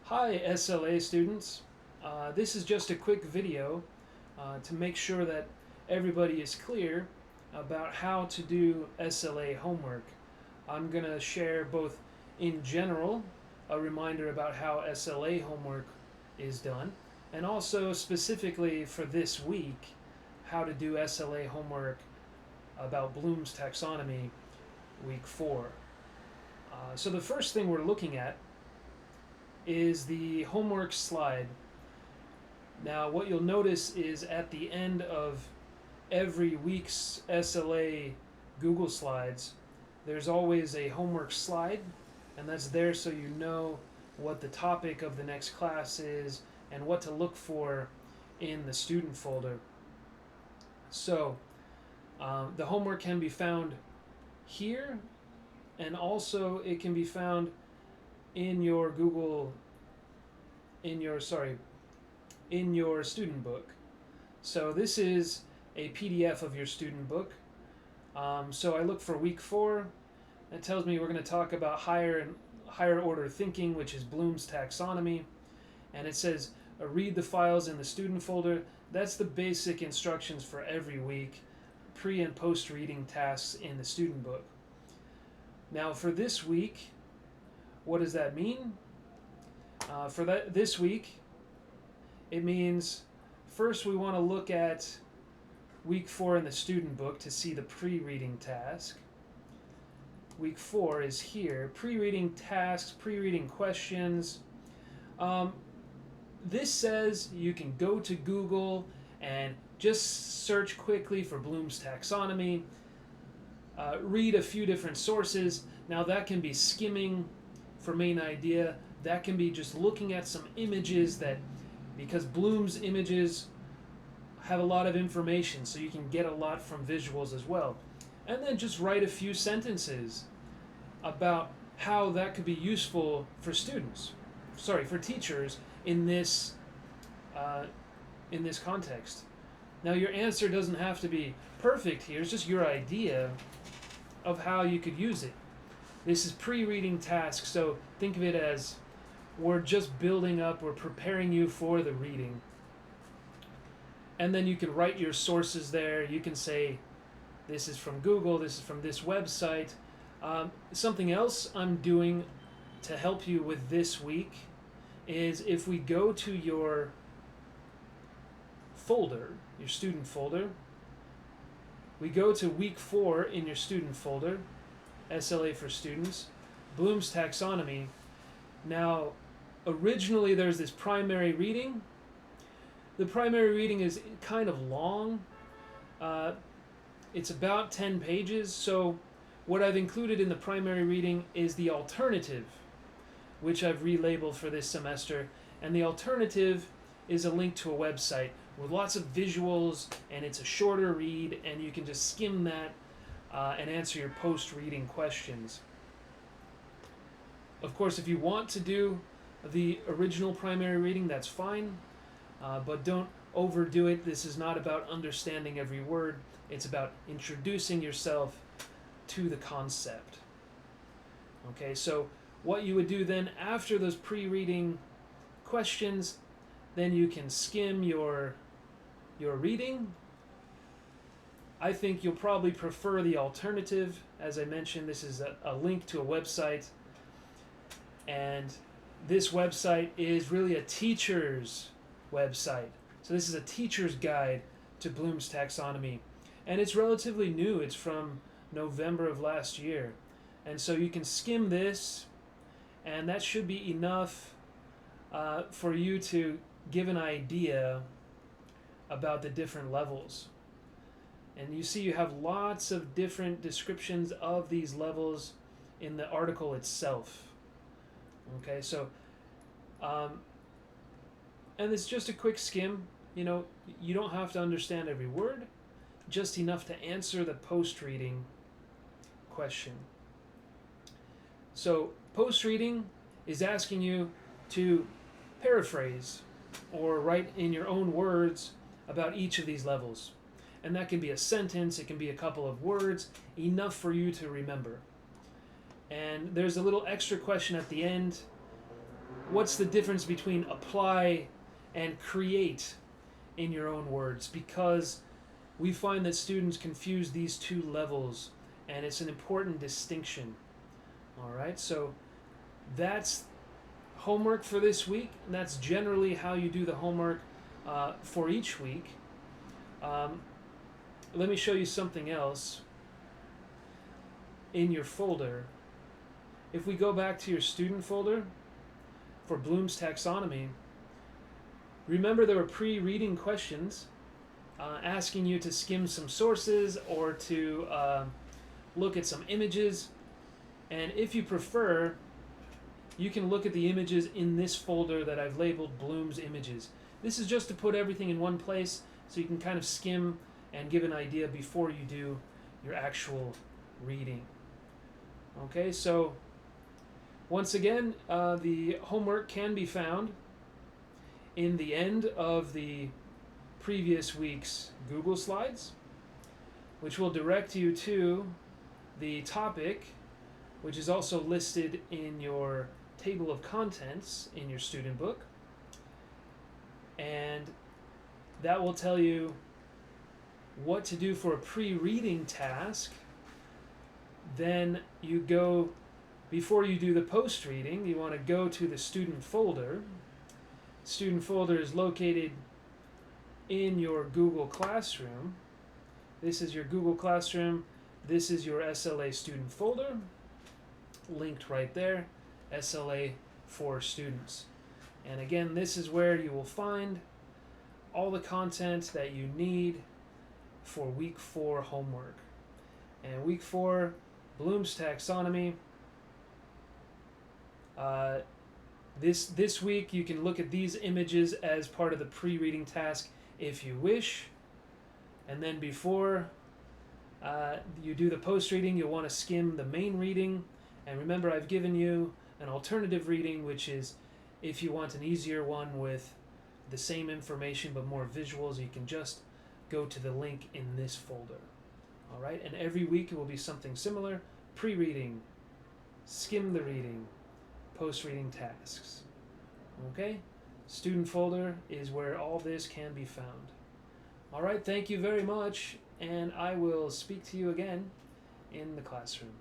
Hi SLA students. This is just a quick video to make sure that everybody is clear about how to do SLA homework. I'm going to share both in general a reminder about how SLA homework is done, and also specifically for this week how to do SLA homework about Bloom's taxonomy week 4. So the first thing we're looking at is the homework slide. Now what you'll notice is at the end of every week's SLA Google Slides, there's always a homework slide, and that's there so you know what the topic of the next class is and what to look for in the student folder. So the homework can be found here, and also it can be found in your in your student book. So this is a PDF of your student book. So I look for week 4. It tells me we're going to talk about higher order thinking, which is Bloom's taxonomy, and it says read the files in the student folder. That's the basic instructions for every week, pre and post reading tasks in the student book. Now for this week, what does that mean? This week, it means first we want to look at week 4 in the student book to see the pre-reading task. Week 4 is here. Pre-reading tasks, pre-reading questions. This says you can go to Google and just search quickly for Bloom's taxonomy, read a few different sources. Now that can be skimming for main idea. That can be just looking at some images because Bloom's images have a lot of information, so you can get a lot from visuals as well. And then just write a few sentences about how that could be useful for for teachers in this context. Now your answer doesn't have to be perfect here, it's just your idea of how you could use it. This is pre-reading tasks, so think of it as we're just building up, we're preparing you for the reading. And then you can write your sources there. You can say, this is from Google, this is from this website. Something else I'm doing to help you with this week is if we go to your folder, your student folder, we go to week 4 in your student folder, SLA for students, Bloom's taxonomy. Now, originally there's this primary reading. The primary reading is kind of long. It's about 10 pages, so what I've included in the primary reading is the alternative, which I've relabeled for this semester, and the alternative is a link to a website with lots of visuals, and it's a shorter read, and you can just skim that and answer your post-reading questions. Of course, if you want to do the original primary reading, that's fine, but don't overdo it. This is not about understanding every word. It's about introducing yourself to the concept. Okay, so what you would do then after those pre-reading questions, then you can skim your reading. I think you'll probably prefer the alternative. As I mentioned, this is a link to a website, and this website is really a teacher's website. So this is a teacher's guide to Bloom's taxonomy, and it's relatively new. It's from November of last year, and so you can skim this, and that should be enough for you to give an idea about the different levels. And you see you have lots of different descriptions of these levels in the article itself. Okay, so and it's just a quick skim. You know, you don't have to understand every word, just enough to answer the post-reading question. So post-reading is asking you to paraphrase or write in your own words about each of these levels. And that can be a sentence, it can be a couple of words, enough for you to remember. And there's a little extra question at the end what's the difference between apply and create in your own words, because we find that students confuse these two levels, and it's an important distinction. All right, so that's homework for this week, and that's generally how you do the homework for each week. Let me show you something else in your folder. If we go back to your student folder for Bloom's Taxonomy, remember there were pre-reading questions asking you to skim some sources or to look at some images. And if you prefer, you can look at the images in this folder that I've labeled Bloom's Images. This is just to put everything in one place so you can kind of skim and give an idea before you do your actual reading. Okay, so once again, the homework can be found in the end of the previous week's Google Slides, which will direct you to the topic, which is also listed in your table of contents in your student book. And that will tell you what to do for a pre-reading task. Then you go, before you do the post-reading, you want to go to the student folder. Student folder is located in your Google Classroom. This is your Google Classroom. This is your SLA student folder, linked right there, SLA for students. And again, this is where you will find all the content that you need for week 4 homework. And week 4, Bloom's Taxonomy. This week you can look at these images as part of the pre-reading task if you wish. And then before you do the post-reading, you'll want to skim the main reading. And remember, I've given you an alternative reading, which is if you want an easier one with the same information but more visuals, you can just go to the link in this folder. All right, and every week it will be something similar: pre-reading, skim the reading, post-reading tasks. Okay, student folder is where all this can be found. All right, thank you very much, and I will speak to you again in the classroom.